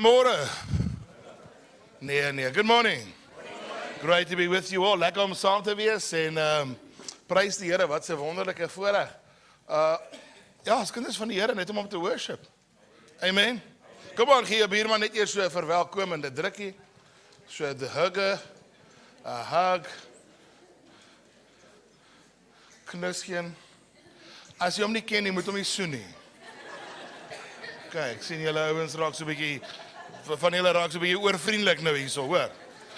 Goeiemôre. Nee, good morning. Great to be with you all. Lekker om saam te wees en prys die Here, wat 'n wonderlike voorreg. Ja, as kinders van die Here net om te worship. Amen. Kom aan, gee jou buurman net eers so 'n verwelkomende drukkie. So 'n hugger, 'n hug. Knusgeen. As jy hom nie ken, jy moet hom nie soen nie. Kyk, ek sien julle ouens raak so 'n bietjie, van julle raak so 'n bietjie oorvriendelik nou hierso, hoor.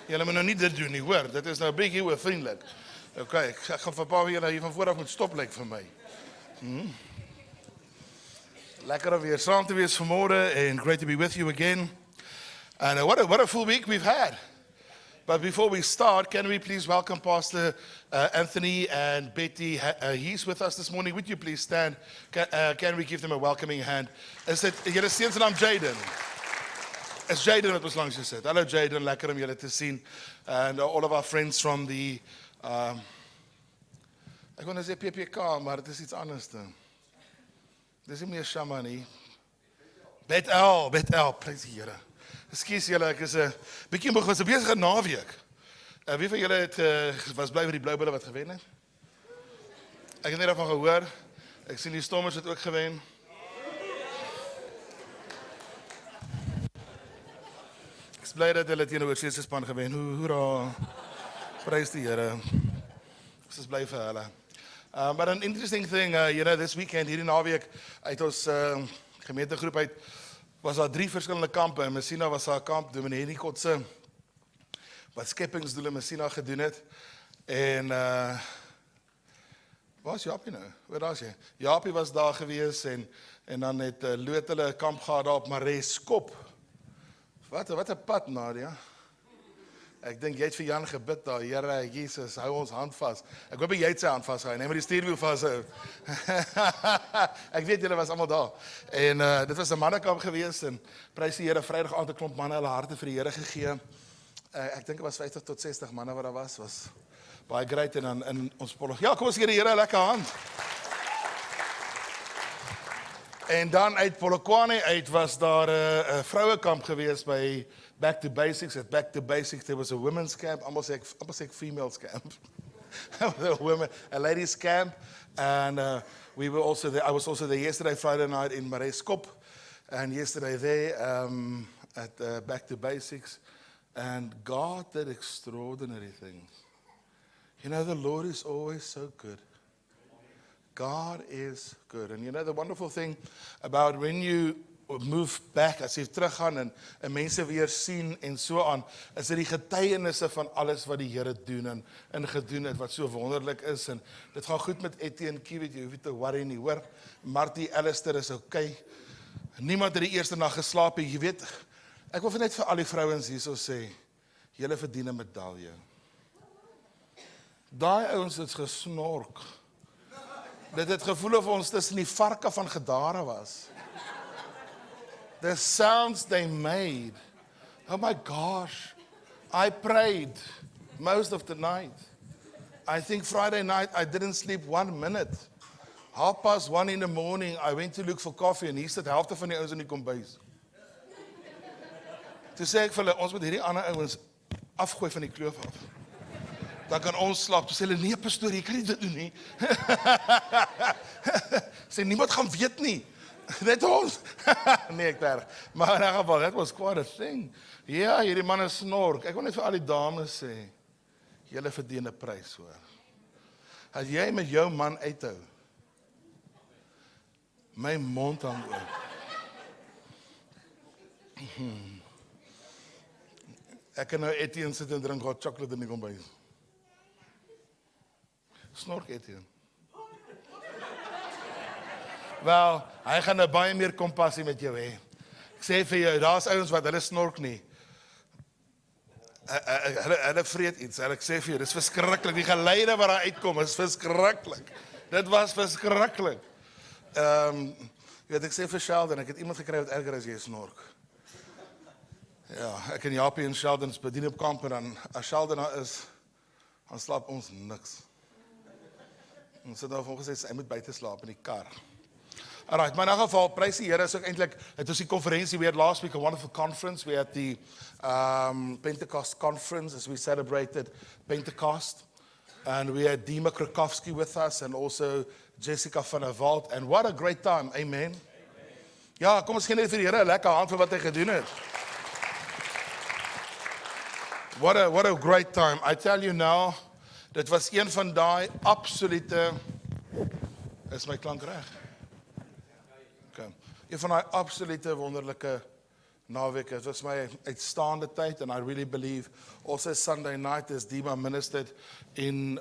Julle moet nou nie dit doen nie, hoor. Dit is nou 'n bietjie oorvriendelik. Okay, ek gaan vir 'n paar julle hier van voor af moet stop lyk vir my. Lekker om weer saam te wees vanmôre and great to be with you again. And what a full week we've had. But before we start, can we please welcome Pastor Anthony and Betty? He's with us this morning. Would you please stand? Can we give them a welcoming hand? Is dit julle seun se naam Jaden? Is Jaden wat ons langs gesit? Hallo Jaden, lekker om julle te sien. And all of our friends from the ek wou nou sê PPK, maar dit is iets anders dan. Dis nie meer Shama nie. Bethel, prys die Here. Ekskuus julle, ek is 'n bietjie was 'n besige naweek. Wie van julle het was bly met die Blou Bulle wat gewen het? Ek het net daarvan gehoor. Ek sien die Stormers het ook gewen. Ek is bly dat hulle teenoor se span gewen. Hoera. Prys die Here. Ons is bly vir hulle. But an interesting thing, this weekend hier in naweek uit ons gemeentegroep uit was daar 3 verskillende kampe. In Messina was daar 'n kamp, Dominee Henny Kotse, wat skepingsdoele Messina gedoen het. En waar is Japie nou? Waar daar is jy? Japie was daar gewees en dan het Loot hulle 'n kamp gehad daar op Mareskop. Wat 'n pad, Nadia. Ek dink jy het vir Jan gebid daar, Here Jesus, hou ons hand vas. Ek hoop jy het sy hand vasgehou, nee, maar die stuurwiel vashou. Ek weet julle was almal daar. En dit was 'n mannekamp geweest en prys die Here, Vrydag aand 'n klomp manne hulle harte vir die Here gegee. Ek dink dit was 50 tot 60 manne wat daar was baie great en dan in ons Polog. Ja, kom ons gee die Here 'n lekker hand. En dan uit Polokwane uit was daar 'n vrouekamp geweest by Back to Basics. At Back to Basics there was a women's camp, almost like females camp. a ladies camp, and we were also there. I was also there yesterday, Friday night in Mareskop, and yesterday there at Back to Basics, and God did extraordinary things. You know, the Lord is always so good. God is good. And you know, the wonderful thing about when you move back, as jy teruggaan en mense weer sien en so aan, is dit die getuienisse van alles wat die Here doen en gedoen het, wat so wonderlik is. En dit gaan goed met Etienne Kiewit, jy hoef nie te worry nie, hoor. Martie Alistair is okay. Niemand het die eerste nag geslaap, jy weet. Ek wil net vir al die vrouens hierso sê, julle verdien 'n medalje. Daai ouens het gesnork. Dit het gevoel of ons tussen die varke van Gedare was. The sounds they made. Oh my gosh. I prayed most of the night. I think Friday night I didn't sleep 1 minute. 1:30 in the morning I went to look for coffee and hier sit helfte van die ouens in die kombuis. Toe sê ek vir hulle, ons moet hierdie ander ouens afgooi van die kloof af. Dan kan ons slaap. Toe sê hulle, nee pastoor, jy kan nie dit doen nie. Sê, niemand gaan weet nie. Net ons. Nee, ek berg. Maar in 'n geval, that was quite a thing. Ja, hierdie manne snork. Ek wil net vir al die dames sê, julle verdien 'n prys, hoor. As jy met jou man uithou, my mond hang oop. Ek kan nou Etienne sit en drink hot chocolate in die kombuis. Snork Etienne. Wel, hy gaan nou baie meer kompassie met jou hê. Ek sê vir jou, daar's ouens wat hulle snork nie. Hulle vreet iets. Ek sê vir jou, dis verskriklik. Die geluide wat daar uitkom is verskriklik. Dit was verskriklik. Ek sê vir Sheldon, ek het iemand gekry wat erger as jy snork. Ja, ek en Japie en Sheldon bedien op kamp en dan as Sheldon daar is, dan slaap ons niks. Ons het nou vir hom gesê, hy moet buite slaap in die kar. All right, maar in elk geval, prijs die Here, so eintlik, het was die conferentie, we had last week a wonderful conference, we had the Pentecost conference as we celebrated Pentecost, and we had Dima Krakowski with us, and also Jessica van der Walt, and what a great time, amen. Ja, kom ons gee net vir die Here 'n lekker hand vir wat hy gedoen het. What a great time. I tell you now, dit was een van daai absolute, is my klank reg? Okay. Een van daai absolute wonderlike naweke. It was my uitstaande tyd, and I really believe also Sunday night as Dima ministered in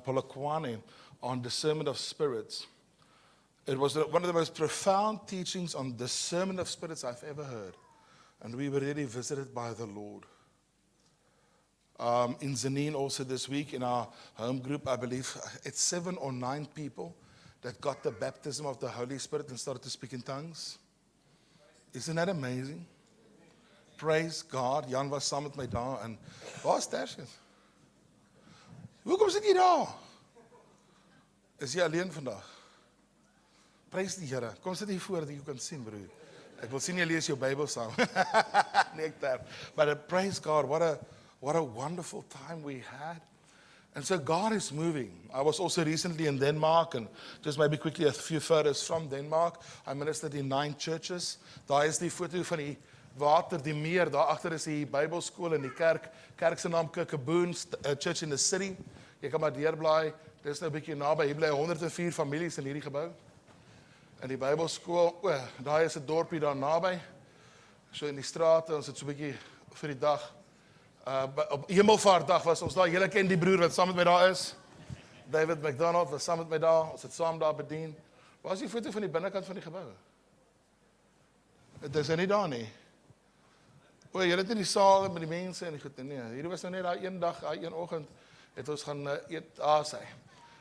Polokwane on discernment of spirits. It was one of the most profound teachings on discernment of spirits I've ever heard. And we were really visited by the Lord. In Zanin also this week in our home group, I believe it's 7 or 9 people that got the baptism of the Holy Spirit and started to speak in tongues. Isn't that amazing? Praise God. Jan was saam met my daar en waar is Tertius? Hoekom sit jy daar? Is jy alleen vandag? Prys die Here. Kom sit hier voor dat jy kan sien, broer. Ek wil sien jy lees jou Bybel saam. Nee, ek daar. But praise God, what a wonderful time we had. And so God is moving. I was also recently in Denmark, and just maybe quickly a few photos from Denmark. I ministered in 9 churches. Daar is die foto van die water, die meer. Daar agter is die Bybelskool en die kerk. Kerk se naam Kirkeboon Church in the City. Jy kan maar deurblaai. Dis nou 'n bietjie naby. Hier bly 104 families in hierdie gebou. En die Bybelskool, daar is 'n dorpie daar naby. So in die strate, ons het so 'n bietjie vir die dag. Op Hemelvaartdag was ons daar. Julle ken die broer wat saam met my daar is. David McDonald was saam met my daar. Ons het saam daar bedien. Waar is die foto van die binnekant van die gebou? Dit is nie daar nie. Julle het in die saal met die mense en die goed. Nee, hier was nou net daai een dag, daai een oggend het ons gaan eet sy.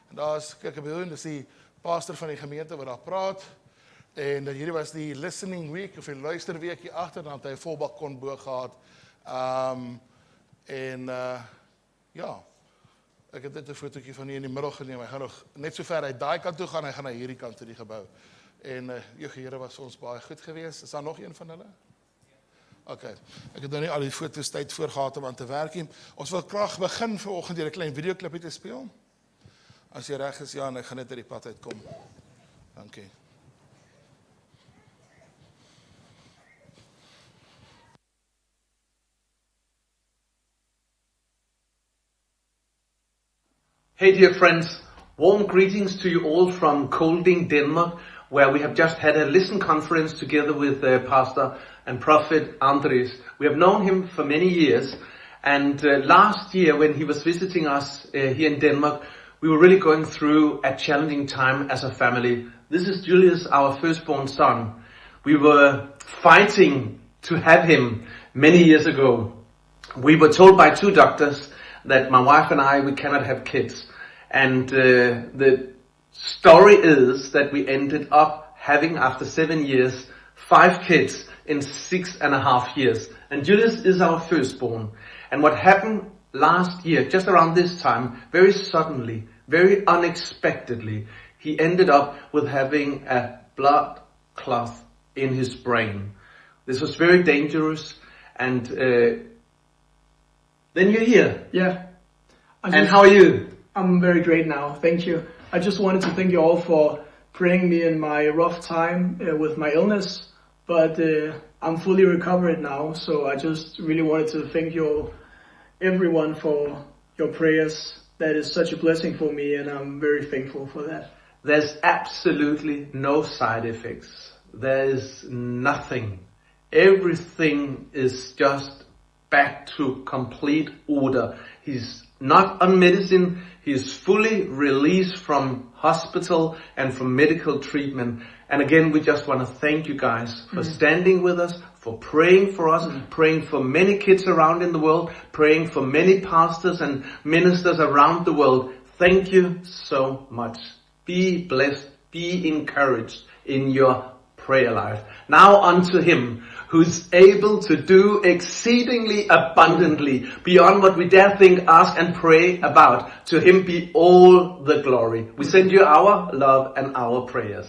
En daar is Kirkeboon, dis die pastor van die gemeente wat daar praat. En hierdie was die listening week of die luisterweek hier agter, dan het hy 'n volbak konboog gehad. Ja, ek het net 'n fotootjie van hier in die middel geneem. Hy gaan nog net so ver uit daai kant toe gaan, hy gaan na hierdie kant toe die gebou. En die Here was vir ons baie goed geweest. Is daar nog een van hulle? Okay. Ek het nou nie al die foto's tyd voor gehad om aan te werk nie. Ons wil graag begin vanoggend deur 'n klein videoklipie te speel. As jy reg is, ja, en ek gaan net uit die pad uitkom. Dankie. Hey dear friends, warm greetings to you all from Kolding, Denmark, where we have just had a listen conference together with Pastor and Prophet Andres. We have known him for many years, and last year when he was visiting us here in Denmark, we were really going through a challenging time as a family. This is Julius, our firstborn son. We were fighting to have him many years ago. We were told by 2 doctors that my wife and I, we cannot have kids. And the story is that we ended up having, after 7 years, 5 kids in 6.5 years. And Julius is our firstborn. And what happened last year, just around this time, very suddenly, very unexpectedly, he ended up with having a blood clot in his brain. This was very dangerous, and then you're here. Yeah. And how are you? I'm very great now, thank you. I just wanted to thank you all for praying me in my rough time with my illness, but I'm fully recovered now, so I just really wanted to thank you all, everyone, for your prayers. That is such a blessing for me, and I'm very thankful for that. There's absolutely no side effects. There is nothing. Everything is just back to complete order. He's not on medicine. He is fully released from hospital and from medical treatment. And again, we just want to thank you guys for standing with us, for praying for us, praying for many kids around in the world, praying for many pastors and ministers around the world. Thank you so much. Be blessed, be encouraged in your prayer life. Now unto him who's able to do exceedingly abundantly beyond what we dare think, ask and pray about. To him be all the glory. We send you our love and our prayers.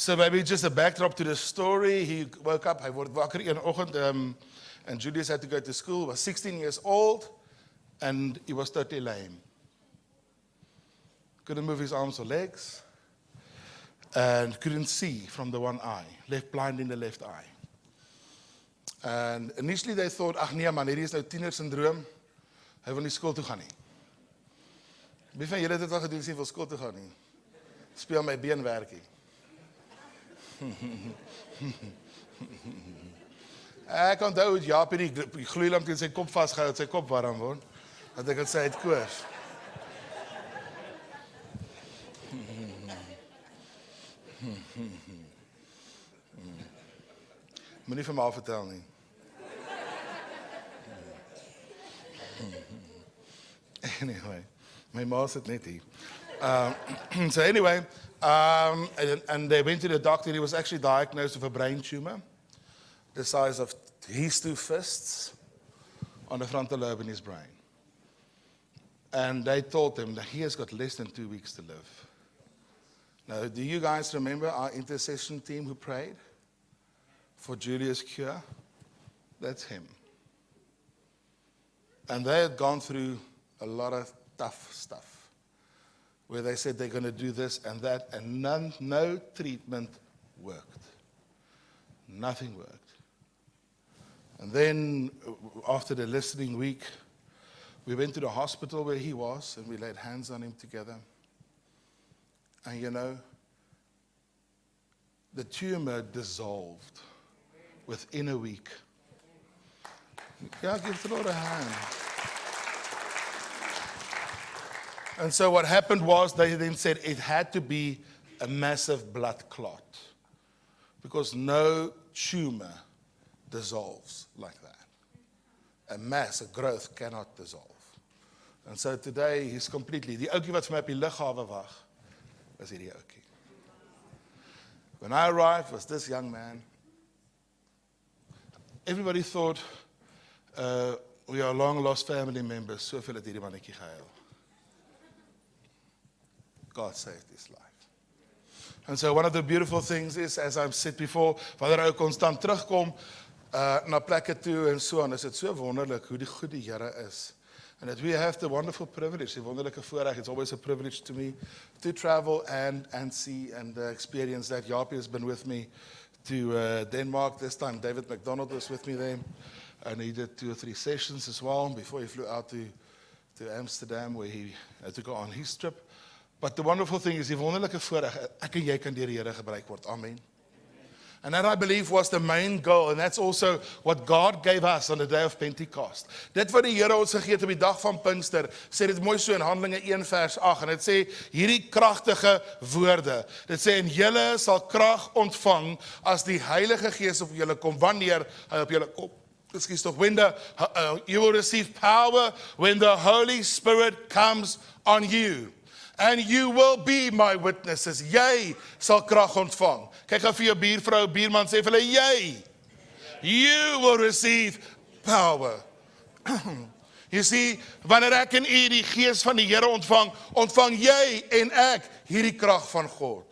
So maybe just a backdrop to the story. He woke up, hy word wakker een oggend, and Julius had to go to school, was 16 years old, and he was totally lame. Couldn't move his arms or legs, and couldn't see from the one eye, left blind in the left eye. And initially they thought, ag nee man, hierdie is nou tienersyndroom, hy wil nie skool toe gaan nie. Wie van julle het dit al gedoen, sê wil skool toe gaan nie? Speel my beenwerkie. Ek onthou hoe Jaapie die gloeilamp in sy kop vasgehou het, sy kop warm word, dat ek het sê het koors. Moenie vir my vertel nie. Anyway, my ma sit net hier. So anyway, and they went to the doctor. He was actually diagnosed with a brain tumor, the size of his 2 fists on the frontal lobe in his brain. And they told him that he has got less than 2 weeks to live. Now, do you guys remember our intercession team who prayed for Julius' cure? That's him. And they had gone through a lot of tough stuff, where they said they're going to do this and that, and no treatment worked. Nothing worked. And then, after the listening week, we went to the hospital where he was, and we laid hands on him together. And you know, the tumor dissolved within a week. Yeah, give the Lord a hand. And so what happened was, they then said it had to be a massive blood clot, because no tumor dissolves like that. A mass, a growth cannot dissolve. And so today he's completely, die ouetjie wat vir my op die lughawe wag, was hierdie ouetjie. When I arrived, was this young man. Everybody thought we are long lost family members, soveel het hierdie mannetjie gehuil. God saved his life. And so one of the beautiful things is, as I've said before, wanneer ou konstant terugkom na plekke toe en so aan, is dit so wonderlik hoe goed die Here is. And that we have the wonderful privilege, die wonderlike voorreg, it's always a privilege to me to travel and see and experience that. Jaapie has been with me to Denmark this time. David McDonald was with me there, and he did 2 or 3 sessions as well before he flew out to Amsterdam, where he had to go on his trip. But the wonderful thing is, die wonderlike voorreg, ek en jy kan deur die Here gebruik word. Amen. And that, I believe, was the main goal. And that's also what God gave us on the day of Pentecost. Dit wat die Here ons gegee het op die dag van Pinkster, sê dit mooi so in Handelinge 1 vers 8. En dit sê, hierdie kragtige woorde. Dit sê, en julle sal krag ontvang as die Heilige Gees op julle kom. Wanneer hy op julle kom. Excuse me, when you will receive power when the Holy Spirit comes on you. And you will be my witnesses. Jy sal krag ontvang. Kyk gou vir jou buurvrou, buurman, sê vir hulle, jy. You will receive power. You see, wanneer ek en u die gees van die Here ontvang, ontvang jy en ek hierdie krag van God.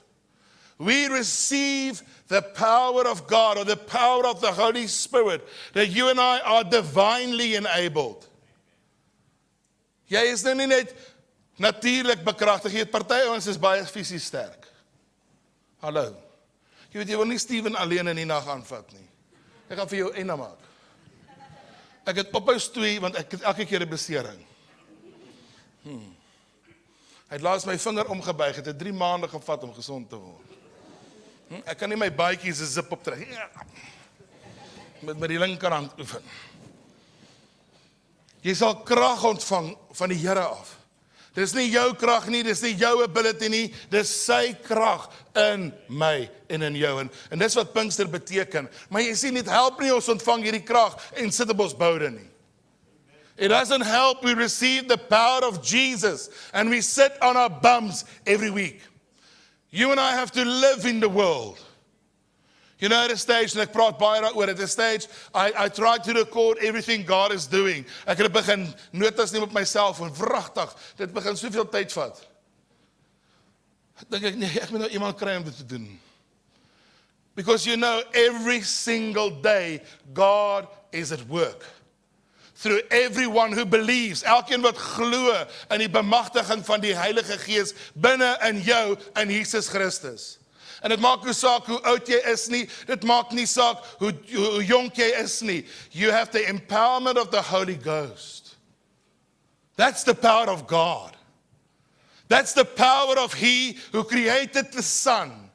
We receive the power of God, or the power of the Holy Spirit, that you and I are divinely enabled. Jy is nou nie net natuurlik bekragtig, jy het party ons is baie fisies sterk. Hallo. Jy weet, jy wil nie Steven alleen in die nag aanvat nie. Ek gaan vir jou einde maak. Ek het ophou stoei, want ek het elke keer 'n besering. Hy het laas my vinger omgebuig, het 3 maande gevat om gesond te word. Ek kan nie my baadjies se zip optrek. Met die linkerhand oefen. Jy sal krag ontvang van die Here af. Dis nie jou krag nie, dis nie jou ability nie, dis sy krag in my en in jou. En dis wat Pinkster beteken. Maar jy sien, dit help nie ons ontvang hierdie krag en sit op ons boude nie. It doesn't help we receive the power of Jesus and we sit on our bums every week. You and I have to live in the world. You know, at a stage, en ek praat baie daaroor, at a stage, I try to record everything God is doing. Ek het begin notas neem op myself, en vragtig, dit begin soveel tyd vat. Dink ek, nee, ek moet nou iemand kry om dit te doen. Because you know, every single day, God is at work. Through everyone who believes, elkeen wat glo in die bemagtiging van die Heilige Gees binne in jou in Jesus Christus. En dit maak nie saak hoe oud jy is nie, dit maak nie saak hoe jonk jy is nie. You have the empowerment of the Holy Ghost. That's the power of God. That's the power of He who created the sun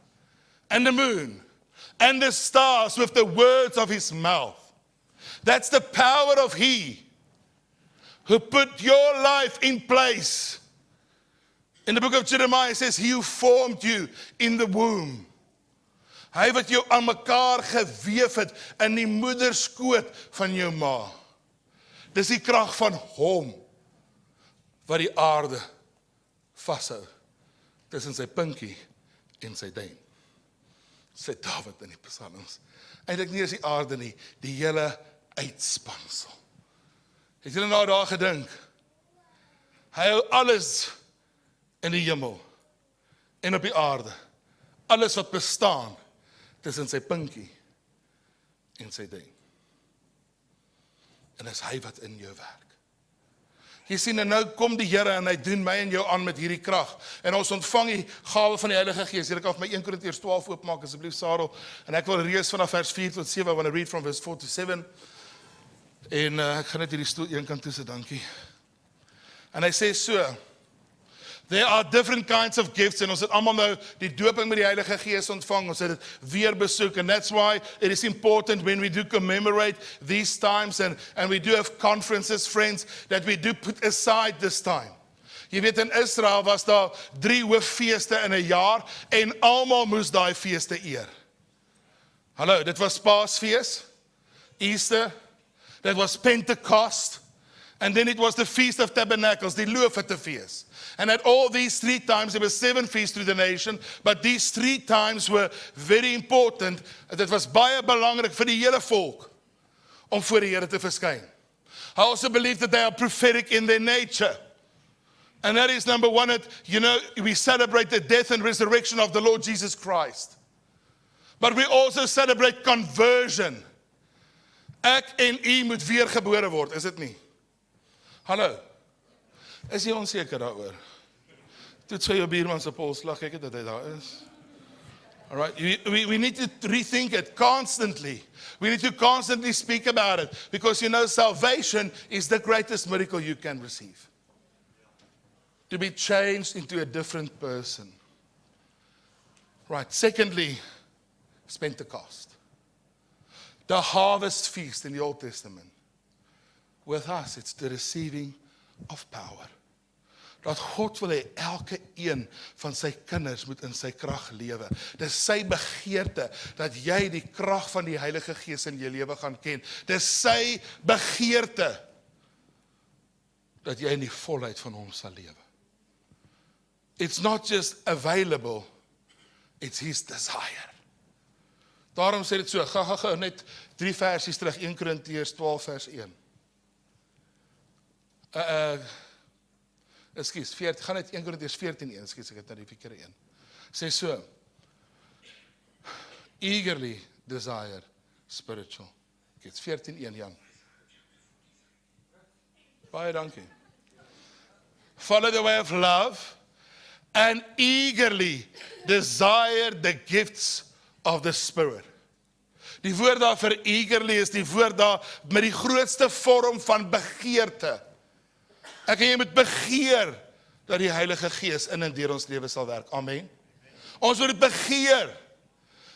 and the moon and the stars with the words of His mouth. That's the power of He who put your life in place. In the book of Jeremiah it says, He who formed you in the womb. Hy wat jou aan mekaar geweef het in die moederskoot van jou ma. Dis die krag van Hom wat die aarde vashou tussen sy pinkie en sy duim. Sê Dawid in die Psalms. Eintlik nie is die aarde nie, die hele uitspansel. Het julle nou daar gedink? Hy hou alles in die hemel en op die aarde. Alles wat bestaan tussen sy pinkie en sy duim. En is hy wat in jou werk. Jy sien, en nou kom die Here en hy doen my en jou aan met hierdie krag. En ons ontvang die gawe van die Heilige Gees. Julle kan vir my 1 Korintiërs 12 oopmaak asseblief, Sarel. En ek wil lees vanaf vers 4 tot 7. I want to read from verse 4 to 7. En ek gaan net hierdie stoel eenkant toe sit, dankie. En hy sê so, there are different kinds of gifts, en ons het allemaal nou die doping met die Heilige Gees ontvang, ons het het weer besoek, and that's why it is important when we do commemorate these times, and we do have conferences, friends, that we do put aside this time. Jy weet, in Israel was daar 3 hooffeeste in 'n jaar, en almal moes daai feeste eer. Hallo, dit was Paasfees, Easter, that was Pentecost, and then it was the Feast of Tabernacles, die Loofhuttefees. And at all these 3 times, there were 7 feasts through the nation, but these 3 times were very important. Dit was baie belangrik vir die hele volk, om voor die Here te verskyn. I also believe that they are prophetic in their nature. And that is number 1, we celebrate the death and resurrection of the Lord Jesus Christ. But we also celebrate conversion. Ek en u moet weergebore word, is dit nie? Hallo, is jy onseker daaroor? Toets vir jou buurman se polsslag, kyk dat hy daar is. All right, we need to rethink it constantly. We need to constantly speak about it, because salvation is the greatest miracle you can receive. To be changed into a different person. Right, secondly, is Pentecost. The harvest feast in the Old Testament. With us, it's the receiving of power. Dat God wil hê elke een van sy kinders moet in sy krag lewe. Dis sy begeerte dat jy die krag van die Heilige Gees in jou lewe gaan ken. Dis sy begeerte dat jy in die volheid van hom sal lewe. It's not just available, it's His desire. Daarom sê dit so, ga net 3 versies terug, 1 Korintiërs 12 vers 1. Gaan net 1 Korintiërs 14:1, ek het nou die verkeerde een. Sê so, eagerly desire spiritual gifts. 14:1, Jan. Baie dankie. Follow the way of love and eagerly desire the gifts of the Spirit. Die woord daar vir eagerly is die woord daar met die grootste vorm van begeerte. Ek en jy moet begeer dat die Heilige Gees in en deur ons lewe sal werk. Amen. Ons moet begeer.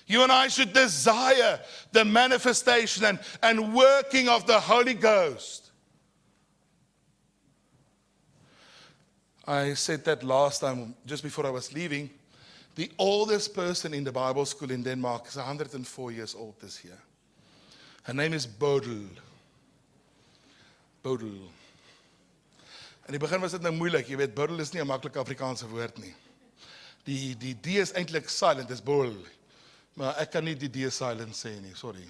You and I should desire the manifestation and working of the Holy Ghost. I said that last time, just before I was leaving. The oldest person in the Bible school in Denmark is 104 years old this year. Her name is Bodil. Bodil. In die begin was dit nou moeilik, jy weet, Bodil is nie 'n maklike Afrikaanse woord nie. Die D is eintlik silent, is Bodil. Maar ek kan nie die D silent sê nie, sorry.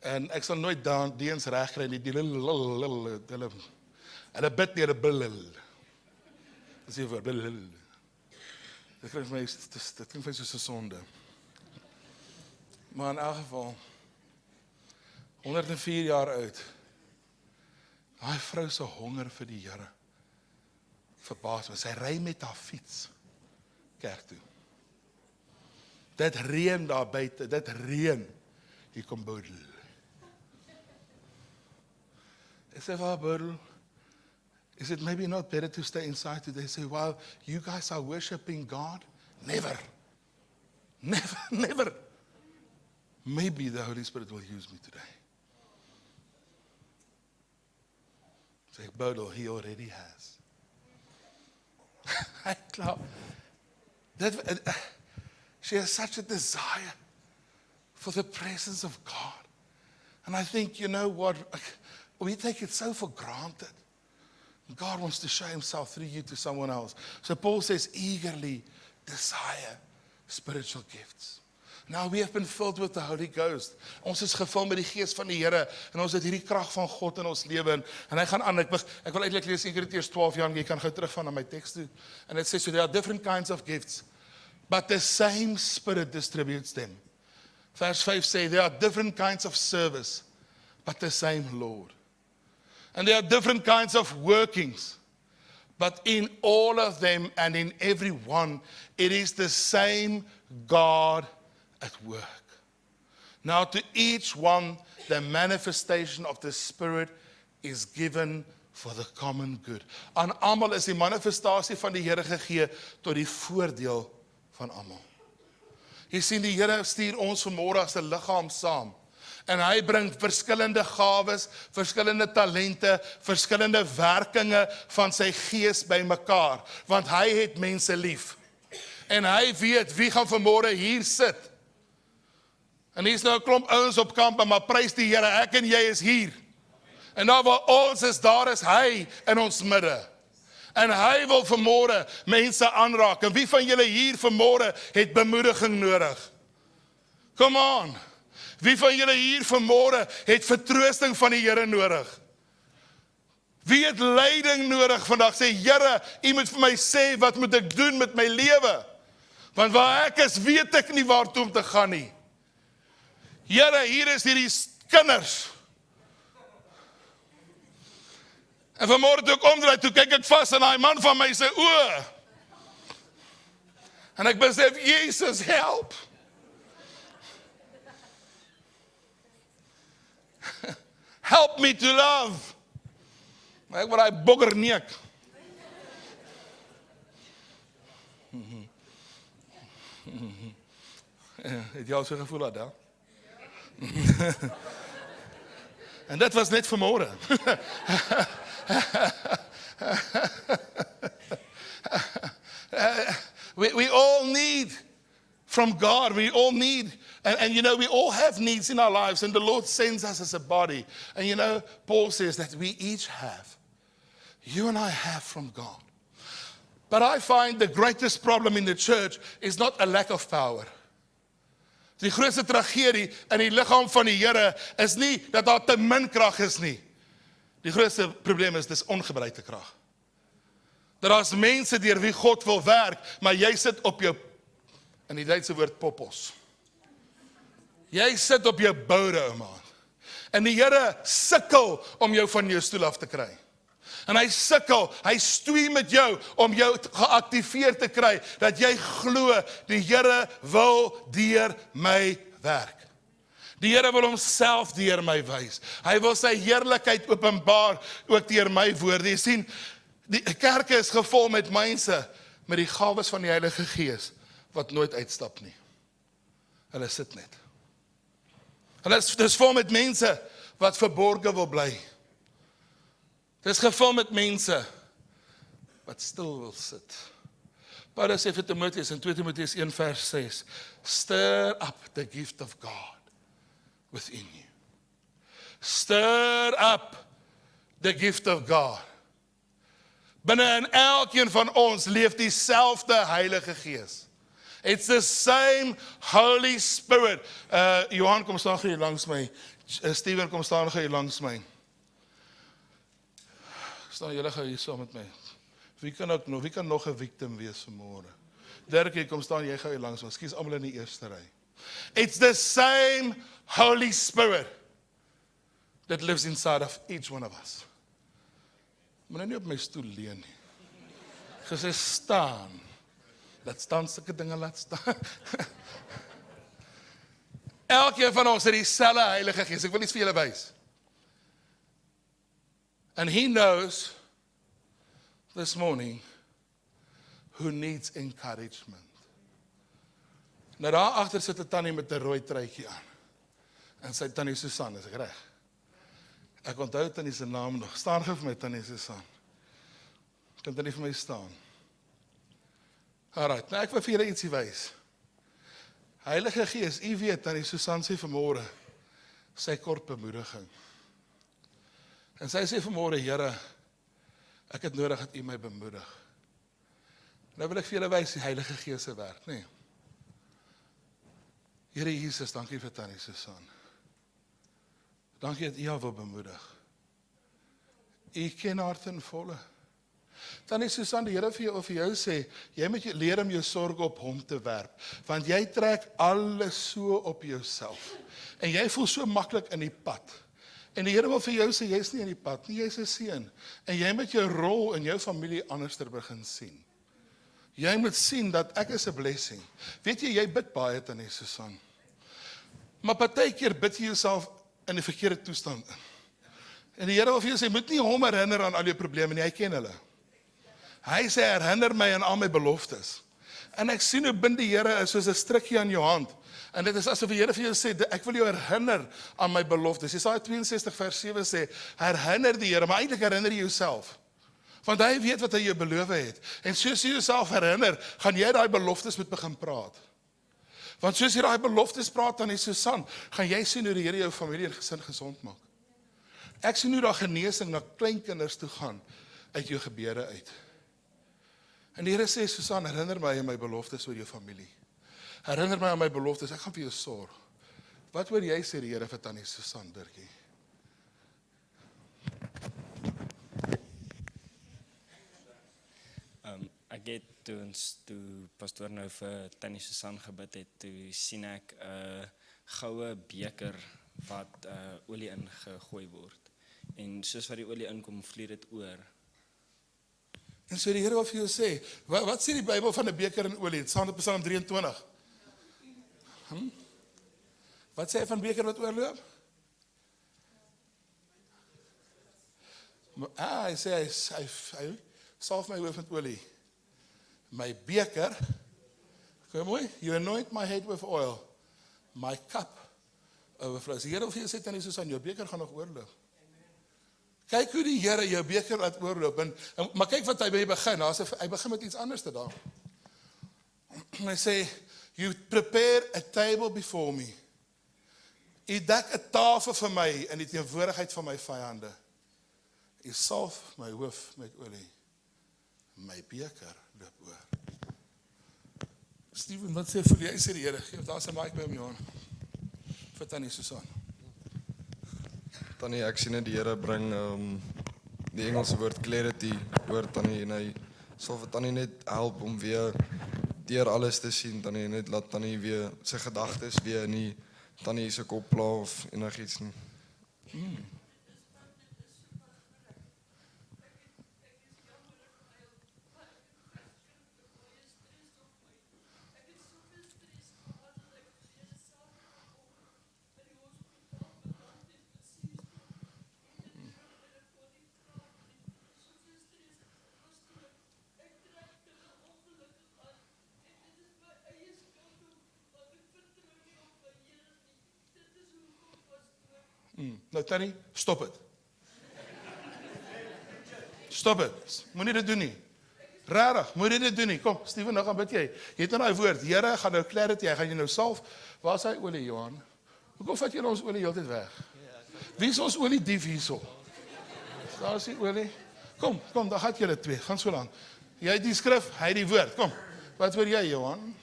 En ek sal nooit D's reg kry nie, hulle bid nie, hulle dis die woord, dit klink vir my soos 'n sonde. Maar in elk geval, 104 jaar oud, daai vrou se honger vir die Here, verbaas my, sy ry met haar fiets, kerk toe. Dit reën daar buite, dit reën, hier kom Boedel. Ek sê, waar Boedel? Is it maybe not better to stay inside today? They say, well, you guys are worshiping God? Never. Never, never. Maybe the Holy Spirit will use me today. Say, Boedel, he already has. Klaar. She has such a desire for the presence of God. And I think, you know what, we take it so for granted. God wants to show himself through you to someone else. So Paul says, eagerly desire spiritual gifts. Now we have been filled with the Holy Ghost. Ons is gevul met die gees van die Here en ons het hierdie krag van God in ons lewe en hy gaan aan. Ek wil eintlik lees 1 Korintiërs 12 Jan, jy kan gou teruggaan na my teks toe. And it says so there are different kinds of gifts, but the same Spirit distributes them. Verse 5 say there are different kinds of service, but the same Lord. And there are different kinds of workings, but in all of them and in every one, it is the same God at work. Now to each one, the manifestation of the Spirit is given for the common good. Aan almal is die manifestasie van die Here gegee tot die voordeel van almal. Jy sien, die Here stuur ons vanmôre as 'n liggaam saam. En hy bring verskillende gawes, verskillende talente, verskillende werkinge van sy gees bymekaar, want hy het mense lief. En hy weet wie gaan vanmôre hier sit. En hier's nou 'n klomp ouens op kamp, maar prys die Here, ek en jy is hier. En daar waar ons is, daar is hy in ons midde. En hy wil vanmôre mense aanraak. En wie van julle hier vanmôre het bemoediging nodig? Come on. Wie van julle hier vanmôre het vertroosting van die Here nodig? Wie het leiding nodig vandag? Sê, Here, U moet vir my sê, wat moet ek doen met my lewe? Want waar ek is, weet ek nie waartoe om te gaan nie. Here, hier is hierdie kinders. En vanmôre toe ek omdraai, toe kyk ek vas in daai man van my se oë. En ek besef, Jesus, help. Help me to love. Maar ek word daai bogger neek. Het jy al so gevoel dat, ja? En dit was net vanmôre. We all need from God. We all need, and you know, we all have needs in our lives, and the Lord sends us as a body. And you know, Paul says that we each have. You and I have from God. But I find the greatest problem in the church is not a lack of power. Die grootste tragedie in die liggaam van die Here is nie dat daar te min krag is nie. Die grootste probleem is dis ongebruikte krag. Dat daar's mense deur wie God wil werk, maar jy sit op jou, in die Duitse woord popos. Jy sit op jou boude, man. En die Here sukkel om jou van jou stoel af te kry. En hy sukkel, hy stoei met jou om jou geactiveer te kry, dat jy glo, die Here wil deur my werk. Die Here wil homself deur my wys. Hy wil sy heerlikheid openbaar, ook deur my woorde. Jy sien, die kerke is gevul met mense, met die gawes van die Heilige Gees, wat nooit uitstap nie. Hulle sit net. Hulle is vol met mense, wat verborge wil bly. Dit is gevul met mense wat stil wil sit. Paulus sê vir Timotheus in 2 Timotheus 1 vers 6, stir up the gift of God within you. Stir up the gift of God. Binne in elkeen van ons leef dieselfde Heilige Gees. It's the same Holy Spirit. Johan, kom staan gou hier langs my. Steven, kom staan gou hier langs my. Staan julle gou hier saam met my. Wie kan nog 'n victim wees vanmôre? Dirk, kom staan jy gou hier langs ons. Skies almal in die eerste ry. It's the same Holy Spirit that lives inside of each one of us. Maar nou nie op my stoel leun nie. Gesê staan. Laat staan sulke dinge laat staan. Elkeen van ons het dieselfde Heilige Gees. Ek wil iets vir julle wys. And he knows this morning who needs encouragement. Nou daar agter sit 'n tannie met 'n rooi truitjie aan. En sy tannie Susan, is ek reg? Ek onthou tannie se naam nog. Staan gou vir my tannie Susan. Kan tannie vir my staan? Alright, nou ek wil vir julle ietsie wys. Heilige Gees, u weet tannie Susan sê vanmôre sy kort bemoediging. En sy sê vanmôre, Here, ek het nodig dat u my bemoedig. Nou wil ek vir julle wys die Heilige Gees se werk, nee. Here Jesus, dankie vir tannie Susan. Dankie dat u haar wil bemoedig. U ken haar ten volle. Tannie Susan, die Here vir jou sê, jy moet leer om jou sorg op hom te werp, want jy trek alles so op jouself. En jy voel so maklik in die pad. En die Here wil vir jou sê, jy's nie in die pad nie, jy's 'n seun. En jy moet jou rol in jou familie anders begin sien. Jy moet sien dat ek is 'n blessing. Weet jy bid baie, tannie Susan. Maar partykeer bid jy jouself in die verkeerde toestand in. En die Here wil vir jou sê, moet nie hom herinner aan al jou probleme nie, hy ken hulle. Hy sê, herinner my aan al my beloftes. En ek sien hoe bind die Here is soos 'n strikkie aan jou hand. En dit is asof die Here vir jou sê, ek wil jou herinner aan my beloftes. Jesaja 62 vers 7 sê, herinner die Here, maar eintlik herinner jy jouself. Want hy weet wat hy jou beloof het. En soos jy jouself herinner, gaan jy daai beloftes moet begin praat. Want soos jy daai beloftes praat aan die Susan, gaan jy sien hoe die Here jou familie en gesin gesond maak. Ek sien hoe daar genesing na kleinkinders toe gaan uit jou gebede uit. En die Here sê, Susan, herinner my aan my beloftes oor jou familie. Herinner my aan my beloftes, ek gaan vir jou sorg. Wat hoor jy sê die Here vir tannie Susan, Dirkie? Ek het toe pastoor nou vir tannie Susan gebid het, toe sien ek 'n goue beker wat olie ingegooi word. En soos wat die olie inkom, vlieg dit oor. En so die Here wil vir jou sê, wat sê die Bybel van 'n beker en olie? Dit staan op Psalm 23. Wat sê hy van beker wat oorloop? Hy sê, hy salf my hoof met olie. My beker, kom mooi, you anoint my head with oil, my cup overflows. Die Here wil vir jou sê, tannie Susan, jou beker gaan nog oorloop. Kyk hoe die Here jou beker laat oorloop, maar kyk wat hy by begin, hy begin met iets anders te daar. Hy sê, you prepare a table before me. U dek 'n tafel vir my in die teenwoordigheid van my vyande. U salf my hoof met olie. My beker loop oor. Steven, wat sê vir jy sê die Here? Geef daar sy mic by hom, Johan. Vir tannie Susan. Tannie, ek sien net die Here bring die Engelse woord clarity oor tannie en hy sal vir tannie net help om weer deur alles te sien, tannie, net laat tannie weer sy gedagtes weer in die tannie se kop pla of enigiets nie. Nou tannie, stop het. Stop het. Moenie dit doen nie. Regtig, moenie dit doen nie. Kom, Steven, nou gaan bid jy. Jy het nou daai woord, Here, gaan nou clarity, hy gaan jou nou salf. Waar is hy olie, Johan? Hoekom vat jy ons olie heeltyd weg? Wie is ons olie dief hierso? Daar is die olie. Kom, dan gaan julle twee, gaan so lank. Jy het die skrif, hy het die woord. Kom. Wat hoor jy, Johan?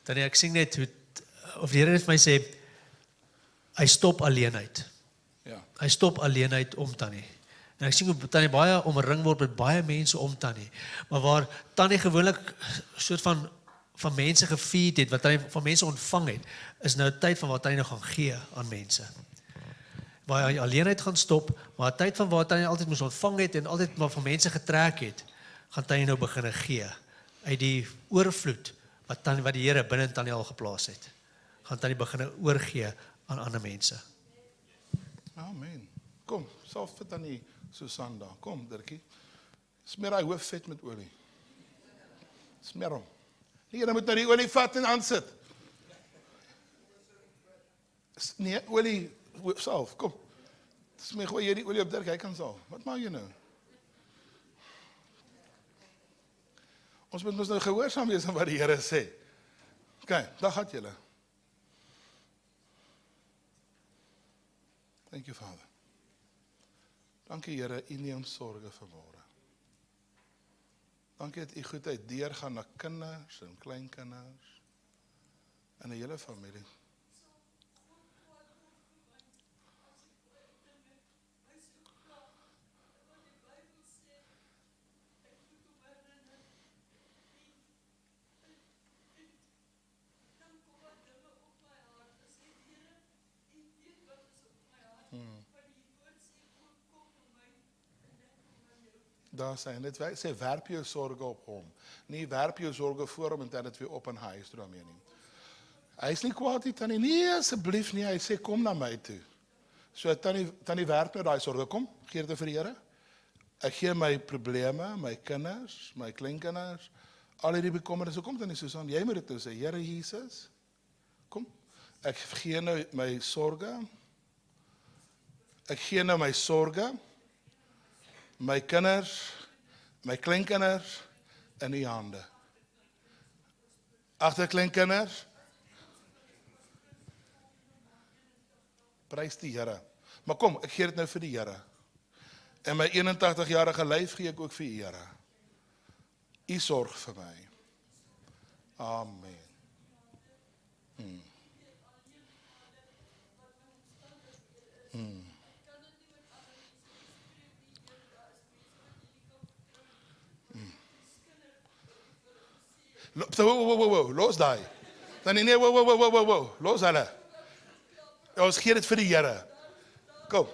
Tannie, ek sien net hoe of die Here het vir my sê hy stop alleenheid. Ja. Hy stop alleenheid om tannie. En ek sien hoe tannie baie omring word met baie mense om tannie. Maar waar tannie gewoonlik soort van van mense gefeed het, wat hy van mense ontvang het, is nou 'n tyd van wat hy nou gaan gee aan mense. Waar hy alleenheid gaan stop, maar 'n tyd van wat hy altyd moes ontvang het en altyd maar van mense getrek het, gaan hy nou begin gee uit die oorvloed wat die Here binne in Tannie al geplaas het. Gaan Tannie begin oorgee aan ander mense. Amen. Kom, salf vir Tannie Susan daar. Kom, Dirkie. Smeer hy hoof vet met olie. Smeer hom. Nee, jy moet nou die olie vat en aansit. Nee, olie, salf, kom. Smeer gooi jy die olie op Dirkie, hy kan salf. Wat maak jy nou? Ons moet nou gehoorsaam wees aan wat die Here sê. OK, daar gaan julle. Thank you, Father. Dankie, Here, U neem sorge vanmôre. Dankie dat U goedheid deurgaan na kinders en kleinkinders en 'n hele familie. Daar sê dit sê werp jou sorge op hom. Nie werp jou sorge voor hom en tel dit weer op in hy is daarmee nie. Hy is nie kwaad nie, Tannie. Nee, asseblief nie. Hy sê kom na my toe. So Tannie werp nou daai sorge. Kom, gee dit vir die Here. Ek gee my probleme, my kinders, my kleinkinders, al hierdie bekommernisse. Kom Tannie Susan, jy moet dit nou sê. Here Jesus, kom. Ek gee nou my sorge. Ek gee nou my sorge. My kinders, my kleinkinders in U hande. Agterkleinkinders. Prys die Here. Maar kom, ek gee dit nou vir die Here. En my 81-jarige lyf gee ek ook vir U, Here. U sorg vir my. Amen. Wow, los daai. Dan nee, wow, los hulle. Ons gee dit vir die Here. Kom.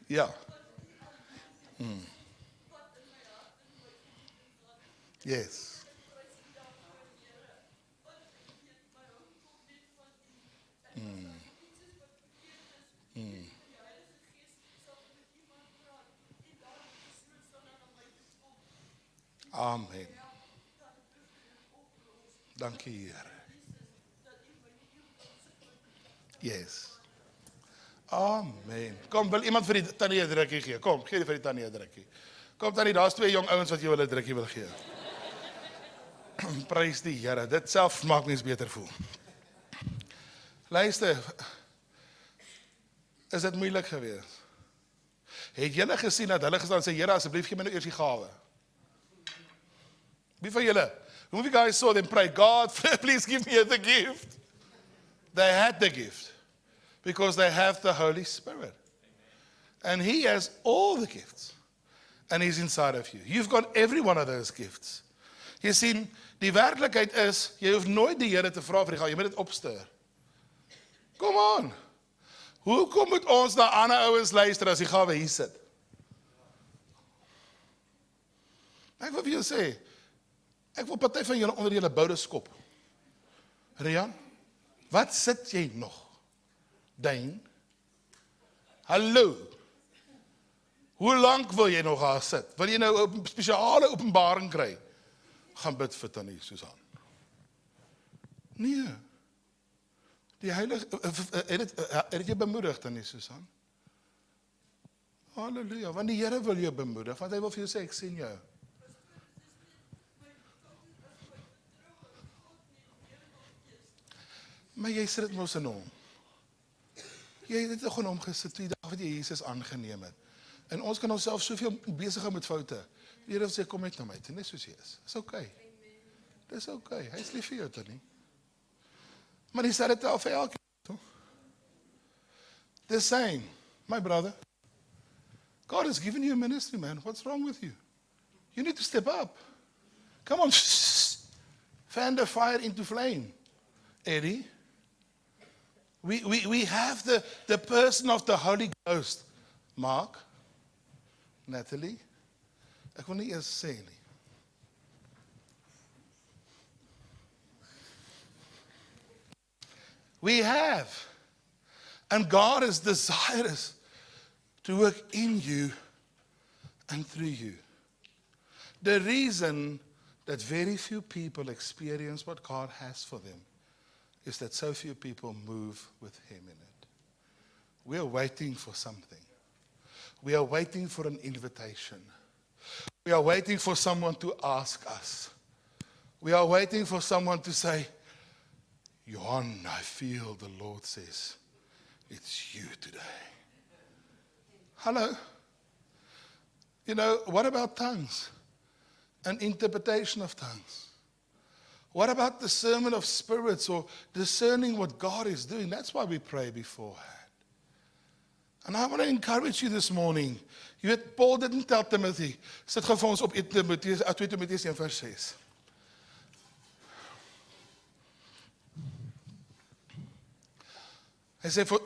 Ja. Yes. Amen. Dankie, Here. Yes. Amen. Kom, wil iemand vir die Tannie 'n drukkie gee? Kom, gee vir die Tannie 'n drukkie. Kom Tannie, daar's 2 jong ouens wat jou 'n drukkie wil gee. Prys die Here. Dit self maak mens beter voel. Luister. Is dit moeilik geweest? Het julle gesien dat hulle gestaan sê, Here, asseblief gee my nou eers die gawe? Wie van julle? Who of you guys saw them pray, God, please give me the gift? They had the gift because they have the Holy Spirit. And He has all the gifts. And He's inside of you. You've got every one of those gifts. Jy sien, die werklikheid is, jy hoef nooit die Here te vra vir die gawe, jy moet dit opstuur. Come on. Hoekom moet ons na ander ouens luister as die gawe hier sit? Ek wil vir jou sê, ek wil party van julle onder julle boude skop. Rian, wat sit jy nog? Dane? Hallo? Hoe lank wil jy nog daar sit? Wil jy nou 'n spesiale openbaring kry? Gaan bid vir Tannie Susan. Nee. Die Heilige, het jy bemoedig, Tannie Susan? Halleluja, want die Here wil jou bemoedig, want hy wil vir jou sê, ek sien jou. Maar jy sit dit mos in hom. Jy het dit nog in hom gesit, die dag wat jy Jesus aangeneem het. En ons kan onsself soveel besig hou met foute. Die Here sê, kom net na my, net soos jy is. Dis okay. Dis okay, hy is lief vir jou, Tannie. Maar hy sê dit al vir elke. The same, my brother. God has given you a ministry, man. What's wrong with you? You need to step up. Come on. Fan the fire into flame. Eddie. We have the person of the Holy Ghost. Mark. Natalie. Ek wil nie eers sê nie. We have. And God is desirous to work in you and through you. The reason that very few people experience what God has for them is that so few people move with Him in it. We are waiting for something. We are waiting for an invitation. We are waiting for someone to ask us. We are waiting for someone to say, Johan, I feel the Lord says, it's you today. Hello? You know, what about tongues? An interpretation of tongues. What about discernment of spirits or discerning what God is doing? That's why we pray beforehand. And I want to encourage you this morning. You weet, Paul didn't tell Timothy. Sit gou vir ons op 2 Timotheus 1 vers 6. He said, for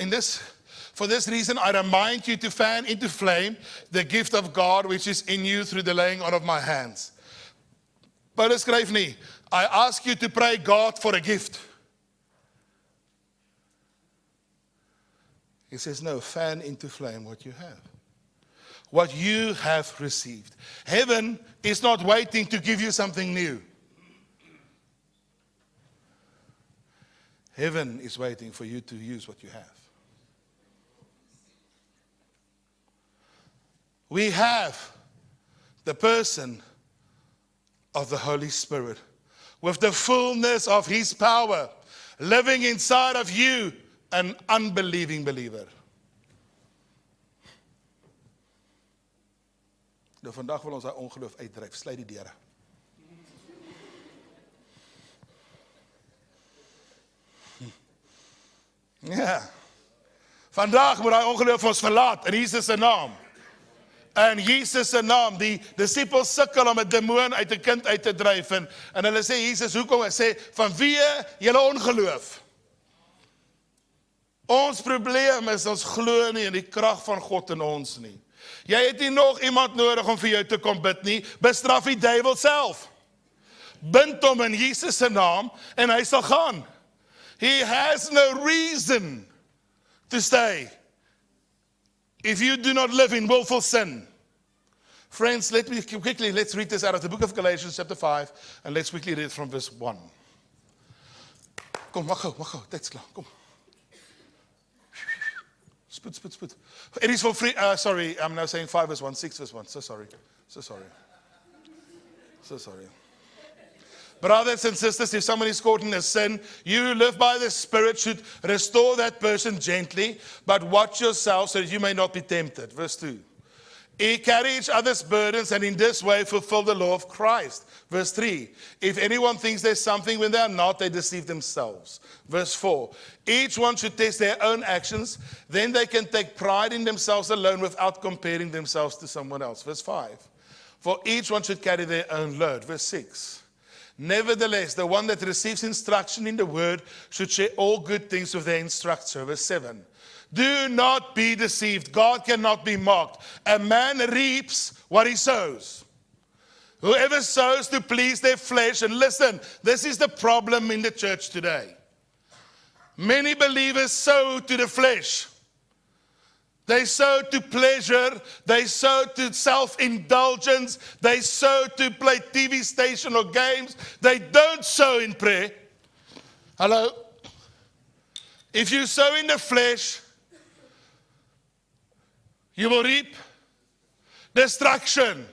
this reason, I remind you to fan into flame the gift of God which is in you through the laying on of my hands. Paulus skryf nie, I ask you to pray God for a gift. He says, no, fan into flame what you have. What you have received. Heaven is not waiting to give you something new. Heaven is waiting for you to use what you have. We have the person of the Holy Spirit with the fullness of His power living inside of you, an unbelieving believer. Nou vandag wil ons daai ongeloof uitdryf. Sluit die deure. Ja. Vandag moet daai ongeloof ons verlaat in Jesus se naam. In Jesus se naam, die disippels sukkel om 'n demoon uit 'n kind uit te dryf en hulle sê Jesus, hoekom? Hy sê vanweë julle ongeloof. Ons probleem is ons glo nie in die krag van God in ons nie. Jy het nie nog iemand nodig om vir jou te kom bid nie. Bestraf die duiwel self. Bind hom in Jesus se naam en hy sal gaan. He has no reason to stay if you do not live in willful sin. Friends, let's read this out of the book of Galatians chapter 5 and let's quickly read it from verse 1. Kom, mag gou, tyd's klaar, kom. Spoed. It is for free, sorry, I'm now saying 5 verse 1, 6 verse 1, so sorry. Brothers and sisters, if somebody is caught in a sin, you who live by the Spirit should restore that person gently, but watch yourself so that you may not be tempted. Verse 2. Carry each other's burdens and in this way fulfill the law of Christ. Verse 3. If anyone thinks there's something when they are not, they deceive themselves. Verse 4. Each one should test their own actions, then they can take pride in themselves alone without comparing themselves to someone else. Verse 5. For each one should carry their own load. Verse 6. Nevertheless, the one that receives instruction in the word should share all good things with their instructor. Verse 7. Do not be deceived. God cannot be mocked. A man reaps what he sows. Whoever sows to please their flesh, and listen, this is the problem in the church today. Many believers sow to the flesh. They sow to pleasure, they sow to self-indulgence, they sow to play TV station or games. They don't sow in prayer. Hello? If you sow in the flesh, you will reap destruction.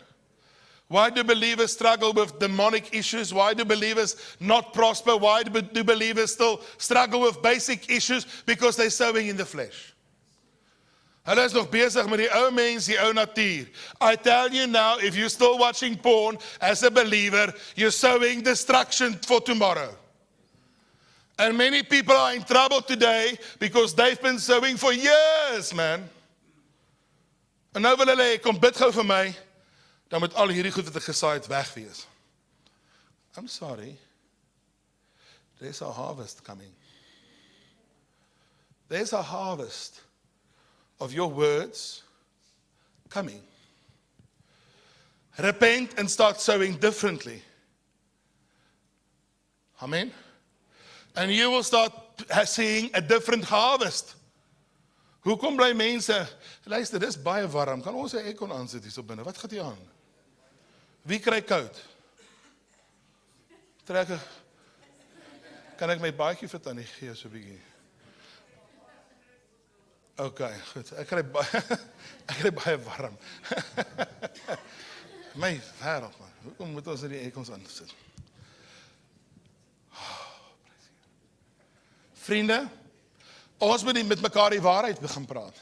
Why do believers struggle with demonic issues? Why do believers not prosper? Why do believers still struggle with basic issues? Because they're sowing in the flesh. Hulle is nog besig met die ou mens, die ou natuur. I tell you now, if you're still watching porn as a believer, you're sowing destruction for tomorrow. And many people are in trouble today because they've been sowing for years, man. En nou wil hulle, kom bid gou vir my, dan moet al hierdie goed wat ek gesaai het wegwees. I'm sorry. there's a harvest coming. There's a harvest of your words coming. Repent and start sowing differently. Amen. And you will start seeing a different harvest. Hoekom bly mense, luister, dis baie warm, kan ons 'n aircon aansit hier so binne, wat gaan hier aan? Wie kry koud? Trek, kan ek my baadjie vir Tannie gee so 'n bietjie? Okay, goed, ek kry baie warm. My wêreld man, hoekom moet ons die aircons aansit? Vriende, ons moet met mekaar die waarheid begin praat.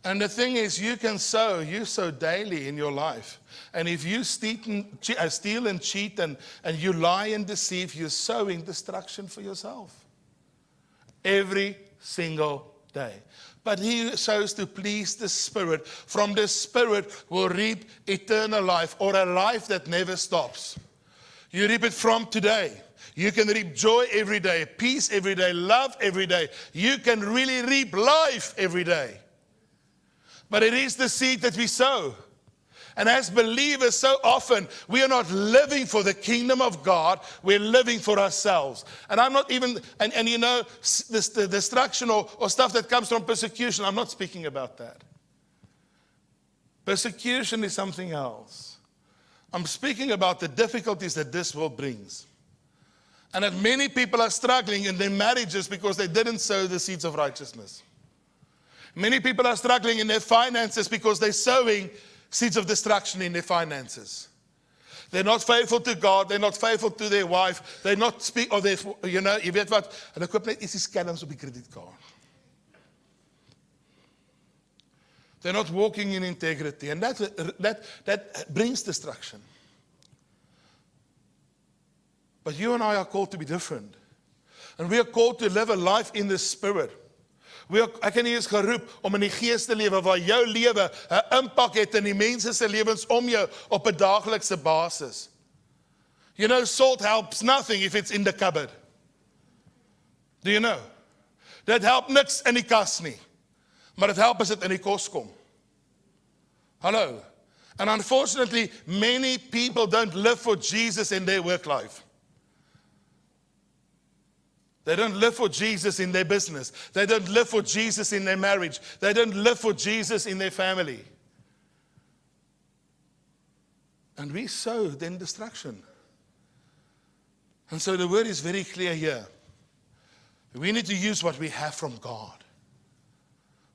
And the thing is, you sow daily in your life. And if you steal and cheat and you lie and deceive, you're sowing destruction for yourself. Every single day. But he who sows to please the Spirit, from the Spirit will reap eternal life, or a life that never stops. You reap it from today. You can reap joy every day, peace every day, love every day. You can really reap life every day. But it is the seed that we sow. And as believers, so often, we are not living for the kingdom of God, we're living for ourselves. And I'm not even, and you know, the destruction or stuff that comes from persecution, I'm not speaking about that. Persecution is something else. I'm speaking about the difficulties that this world brings. And that many people are struggling in their marriages because they didn't sow the seeds of righteousness. Many people are struggling in their finances because they're sowing seeds of destruction in their finances. They're not faithful to God, they're not faithful to their wife, they're not speak, or they, you know, jy weet wat, hulle koop net ietsie skelms op die kredietkaart. They're not walking in integrity, and that brings destruction. But you and I are called to be different. And we are called to live a life in the Spirit. Ek het nie eens geroep om in die gees te lewe waar jou lewe 'n impak het in die mense se lewens om jou op 'n daaglikse basis. You know, salt helps nothing if it's in the cupboard. Do you know? Dit help niks in die kas nie. Maar dit help as dit in die kos kom. Hallo. And unfortunately, many people don't live for Jesus in their work life. They don't live for Jesus in their business. They don't live for Jesus in their marriage. They don't live for Jesus in their family. And we sow then destruction. And so the word is very clear here. We need to use what we have from God.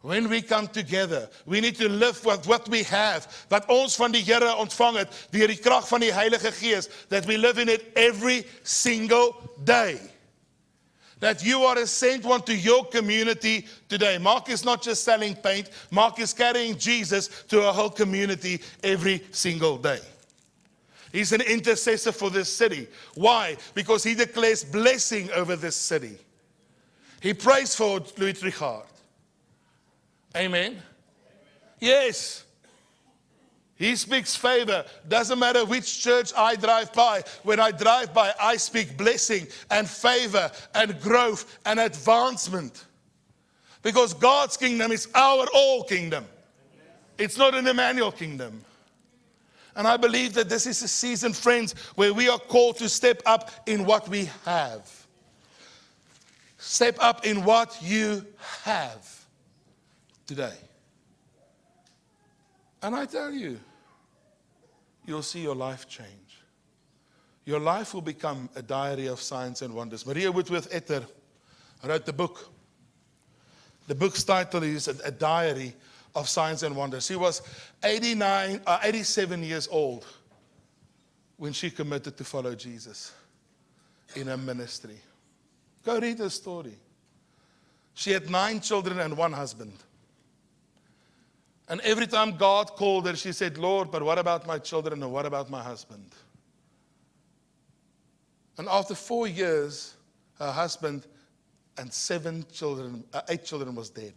When we come together, we need to live with what we have, wat ons van die Here ontvang het, deur die krag van die Heilige Gees, that we live in it every single day. That you are a sent one to your community today. Mark is not just selling paint. Mark is carrying Jesus to a whole community every single day. He's an intercessor for this city. Why? Because he declares blessing over this city. He prays for Louis Trichardt. Amen? Yes. He speaks favor. Doesn't matter which church I drive by. When I drive by, I speak blessing and favor and growth and advancement. Because God's kingdom is our all kingdom. It's not an Emmanuel kingdom. And I believe that this is a season, friends, where we are called to step up in what we have. Step up in what you have today. And I tell you, you'll see your life change. Your life will become a diary of signs and wonders. Maria Whitworth Etter wrote the book. The book's title is A Diary of Signs and Wonders. She was 87 years old when she committed to follow Jesus in her ministry. Go read her story. She had 9 children and 1 husband. And every time God called her, she said, Lord, but what about my children and what about my husband? And after 4 years, her husband and 8 children was dead.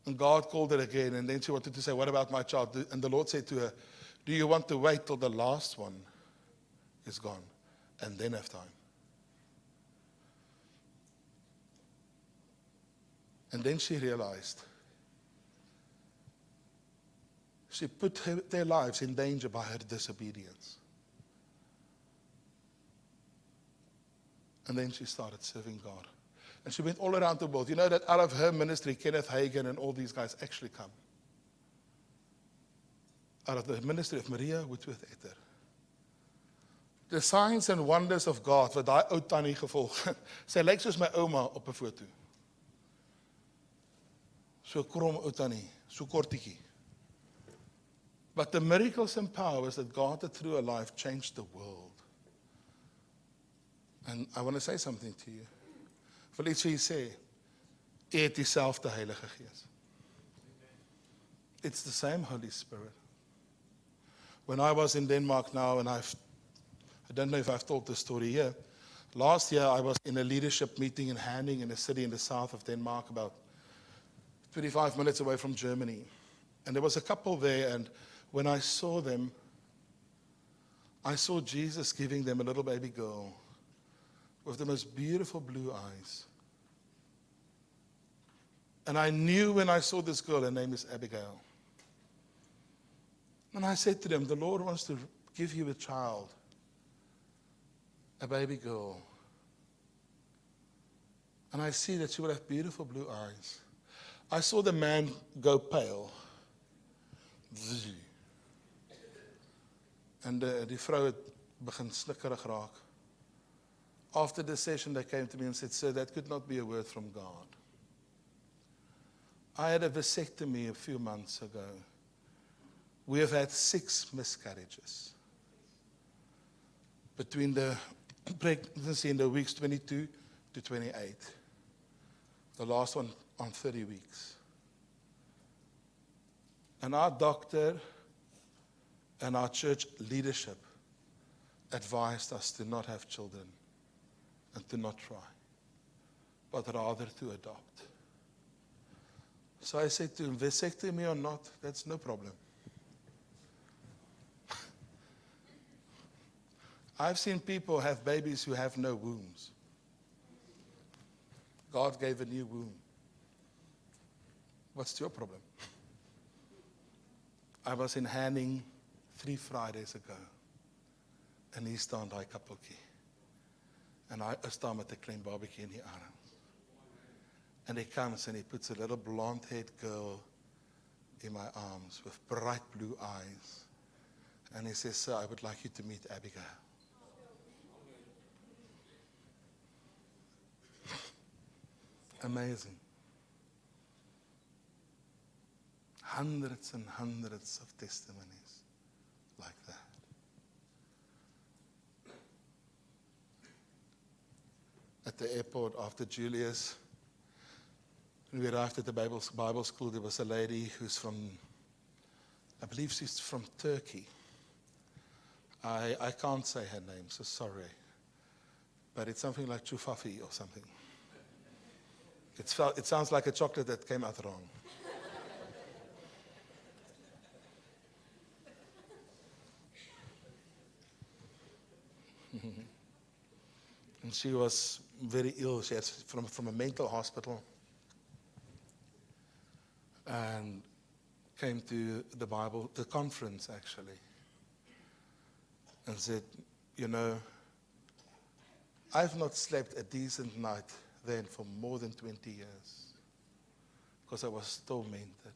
And God called her again, and then she wanted to say, what about my child? And the Lord said to her, do you want to wait till the last one is gone and then have time. And then she realized she put their lives in danger by her disobedience. And then she started serving God. And she went all around the world. You know that out of her ministry, Kenneth Hagin and all these guys actually come. Out of the ministry of Maria Whitworth Etter. The signs and wonders of God wat daai ou tannie gevolg. Sy lyk soos my ouma op 'n foto. So krom ou tannie, so kortetjie. But the miracles and powers that God did through her life changed the world. And I want to say something to you. Wil iets vir julle sê. Het dieselfde Heilige Gees. It's the same Holy Spirit. When I was in Denmark now, and I don't know if I've told this story here. Last year, I was in a leadership meeting in Herning, in a city in the south of Denmark, about 25 minutes away from Germany. And there was a couple there, and when I saw them, I saw Jesus giving them a little baby girl with the most beautiful blue eyes. And I knew when I saw this girl, her name is Abigail. And I said to them, the Lord wants to give you a child, a baby girl. And I see that she will have beautiful blue eyes. I saw the man go pale. En die vrou het begin snikkerig raak. After the session, they came to me and said, sir, that could not be a word from God. I had a vasectomy a few months ago. We have had 6 miscarriages. Between the pregnancy in the weeks 22 to 28. The last one on 30 weeks. And our doctor and our church leadership advised us to not have children and to not try, but rather to adopt. So I said to him, vasectomy or not, that's no problem. I've seen people have babies who have no wombs. God gave a new womb. What's your problem? I was in Herning 3 Fridays ago. En hier staan daai kappeltjie. En hy staan met 'n klein babatjie in die arms. And he comes and he puts a little blonde-haired girl in my arms with bright blue eyes. And he says, sir, I would like you to meet Abigail. Amazing. Hundreds and hundreds of testimonies like that. At the airport after Julius, when we arrived at the Bible school, there was a lady who's from, I believe she's from Turkey. I can't say her name, so sorry. But it's something like Chufafi or something. It sounds like a chocolate that came out wrong. And she was very ill. She had from a mental hospital. And came to the conference actually. And said, you know, I've not slept a decent night then for more than 20 years. Because I was tormented.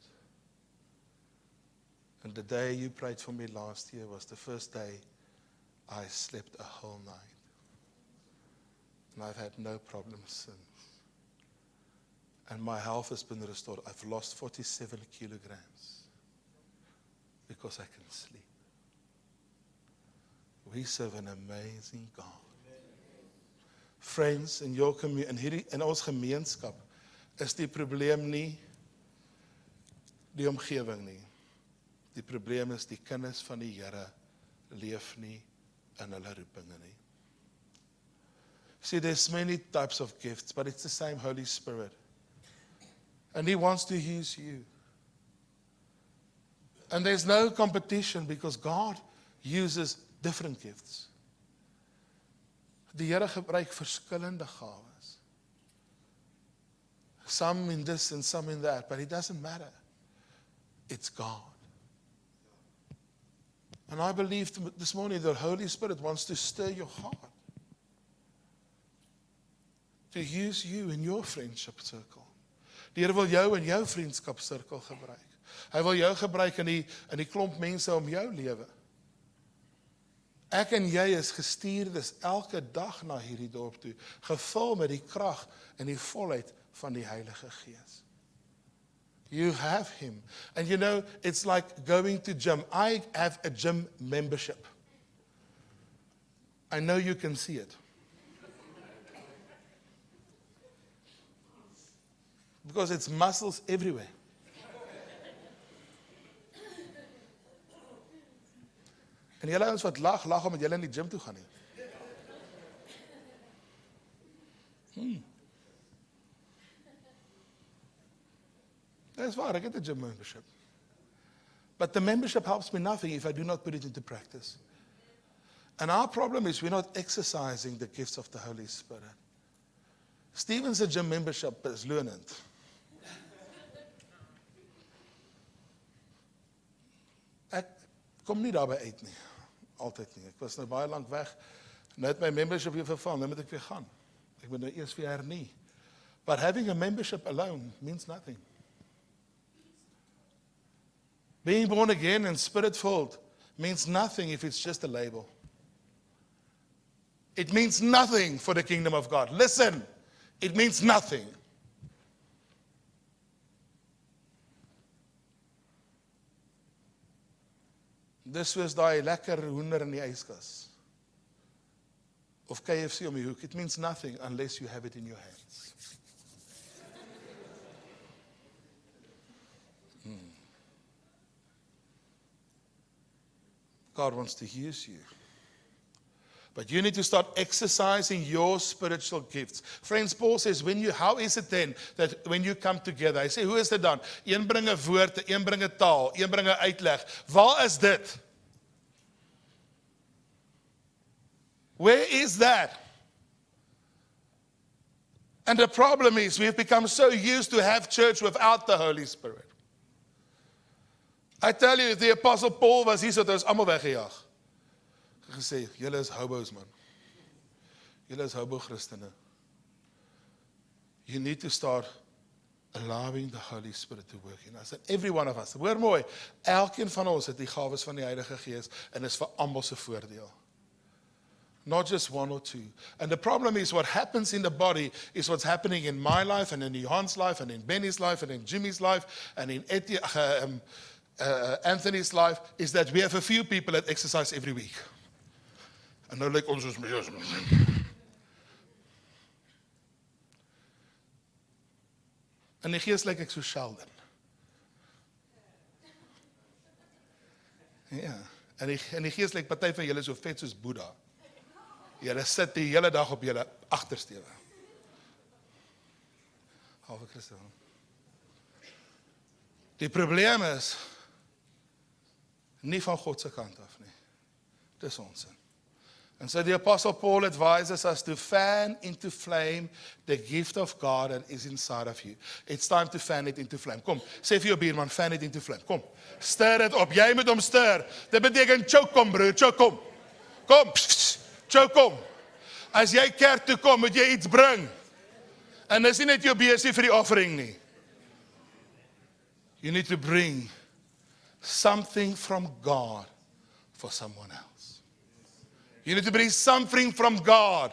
And the day you prayed for me last year was the first day I slept a whole night. And I've had no problems since. And my health has been restored. I've lost 47 kilograms because I can sleep. We serve an amazing God. Friends, in your community, in ons gemeenskap, is die probleem nie die omgewing nie. Die probleem is die kinders van die Here leef nie in hulle roepinge nie. See, there's many types of gifts, but it's the same Holy Spirit. And He wants to use you. And there's no competition because God uses different gifts. Die Here gebruik verskillende gawes. Some in this and some in that, but it doesn't matter. It's God. And I believe this morning the Holy Spirit wants to stir your heart. To use you in your friendship circle. Die Here wil jou in jou vriendskapsirkel gebruik. Hy wil jou gebruik in die klomp mense om jou lewe. Ek en jy is gestuurdes elke dag na hierdie dorp toe, gevul met die krag en die volheid van die Heilige Gees. You have him. And you know, it's like going to gym. I have a gym membership. I know you can see it. Because it's muscles everywhere. En julle ouens wat lag omdat julle in die gym toe gaan nie. That's waar, ek het 'n gym membership. But the membership helps me nothing if I do not put it into practice. And our problem is we're not exercising the gifts of the Holy Spirit. Stephen's gym membership is lonend. Ek kom nie daarby uit nie. Altyd nie. Ek was nou baie lank weg. Nou het my membership weer verval, nou moet ek weer gaan. Ek moet nou eers weer hernie. But having a membership alone means nothing. Being born again and spirit-filled means nothing if it's just a label. It means nothing for the kingdom of God. Listen, it means nothing. Dis soos daai lekker hoender in die yskas. Of KFC om die hoek. It means nothing unless you have it in your hands. God wants to use you. But you need to start exercising your spiritual gifts. Friends, Paul says, how is it then that when you come together, I say, hoe is dit dan? Een bring 'n woord, een bring 'n taal, een bring 'n uitleg. Waar is dit? Where is that? And the problem is we've become so used to have church without the Holy Spirit. I tell you, if the Apostle Paul was hier, so het ons allemaal weggejaag. Gesê, julle is hobos, man. Julle is hobo-Christene. You need to start allowing the Holy Spirit to work in us. And every one of us, hoor mooi, elkeen van ons het die gawes van die Heilige Gees en is vir almal se voordeel. Not just one or two. And the problem is what happens in the body is what's happening in my life and in Johan's life and in Benny's life and in Jimmy's life and in Anthony's life is that we have a few people that exercise every week. En nou lyk ons soos mees. In die gees lyk ek so Sheldon. Ja, en die gees lyk party van julle so vet soos Boeddha. Julle sit die hele dag op julle agtersteewe. Halve Christen. Die probleem is nie van God se kant af nie. Dis ons sin. And so the Apostle Paul advises us to fan into flame the gift of God that is inside of you. It's time to fan it into flame. Kom, sê vir jou buurman, fan it into flame. Kom, stir dit op. Jy moet hom stir. Dit beteken choke kom, broer, choke kom. Kom, choke kom. As jy kerk toe kom, moet jy iets bring. En dis nie net jou besie vir die offering nie. You need to bring something from God for someone else. You need to bring something from God.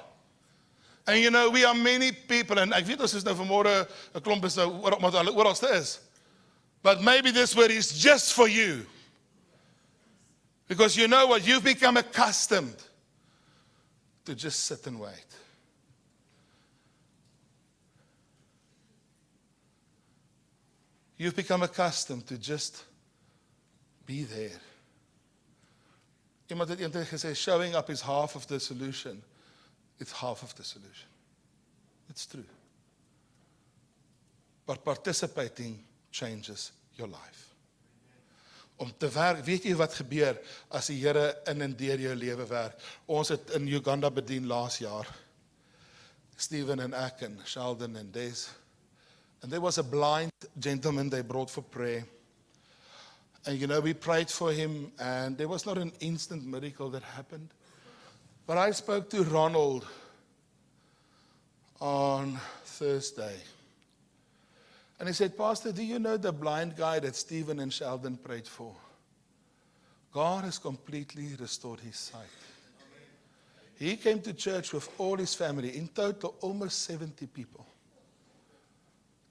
And you know, we are many people, and ek weet ons is nou vanmôre 'n klomp is nou oralste is. But maybe this word is just for you. Because you know what? You've become accustomed to just sit and wait. You've become accustomed to just be there. Iemand het eendag gesê, showing up is half of the solution. It's half of the solution. It's true. But participating changes your life. om te werk. Weet jy wat gebeur as die Here in en deur jou lewe werk? Ons het in Uganda bedien laas jaar. Stephen en ek en Sheldon and Des. And there was a blind gentleman they brought for prayer. And we prayed for him, and there was not an instant miracle that happened. But I spoke to Ronald on Thursday. And he said, Pastor, do you know the blind guy that Stephen and Sheldon prayed for? God has completely restored his sight. He came to church with all his family, in total almost 70 people,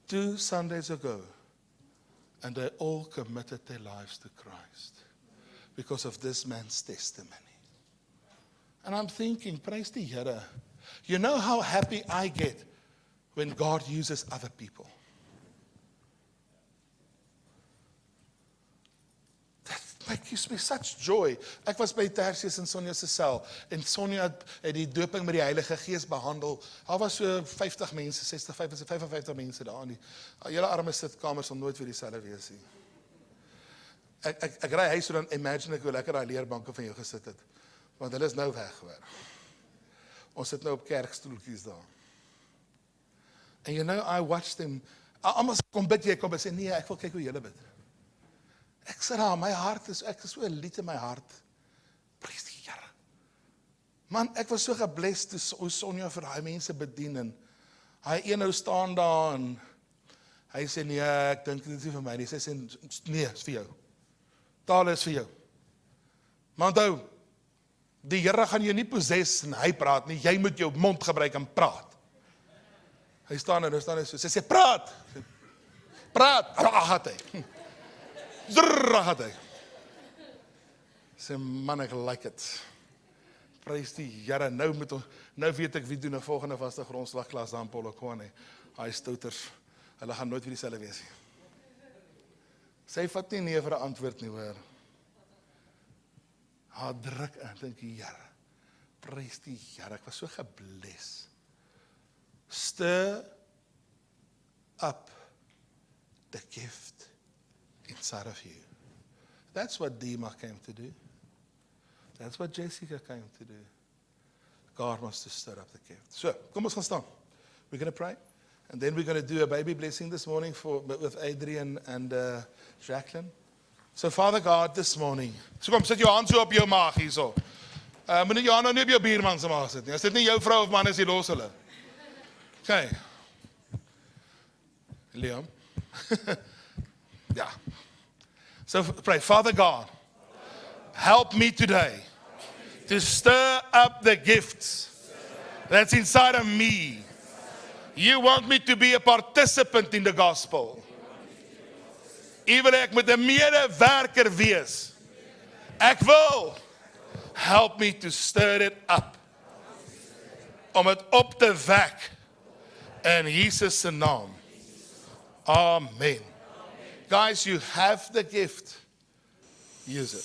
2 Sundays ago. And they all committed their lives to Christ because of this man's testimony. And I'm thinking, praise the Here. You know how happy I get when God uses other people. That gives me such joy. Ek was by Tertius in Sonja se sel en Sonja het die doping met die Heilige Gees behandel. Daar was so 50 mense, 55 mense daar in die hele arme sitkamer sal nooit weer dieselfde wees nie. Ek ry huis so dan imagine ek hoe lekker daai leerbanke van jou gesit het. Want hulle is nou weg hoor. Ons sit nou op kerkstoeltjies daar. And I watched them. Almal kom bid jy, kom en sê nee, ek wil kyk hoe julle bid. Ek sê daar, ek is so 'n lied in my hart. Prys die Here. Man, ek was so geblessed hoe Sonja vir daai mense bedien en hy een nou staan daar en hy sê nee, ek dink dit is nie vir my nie. Sy sê nee, is vir jou. Taal is vir jou. Maar onthou, die Here gaan jou nie possess en hy praat nie. Jy moet jou mond gebruik en praat. Hy staan en hy so. Sy sê praat. Praat. Rahat hy. Rahat hy. Sê man, ek like it. Prys die Here. Nou weet ek wie doen 'n volgende vaste grondslagklas daar in Polokwane. Hy stouters. Hulle gaan nooit weer dieselfde wees nie. Sy vat nie nee vir 'n antwoord nie hoor. Haar druk in, dink die Here. Prys die Here. Ek was so gebless. Stir up the gift inside of you. That's what Dima came to do. That's what Jessica came to do. God wants to stir up the gift. So, kom ons gaan staan. We're going to pray. And then we're going to do a baby blessing this morning with Adrian and Jacqueline. So, Father God, this morning. So kom, sit jou hand so op jou maag hierso. Moenie jou hand nou nie op jou buurman se maag sit nie. As dit nie jou vrou of man is, jy los hulle. Okay. Liam. Yeah. So pray, Father God, help me today to stir up the gifts that's inside of me. You want me to be a participant in the gospel. Even ek moet 'n medewerker wees. Ek wil, help me to stir it up. Om het op te wek in Jesus se naam. Amen. Guys, you have the gift. Use it.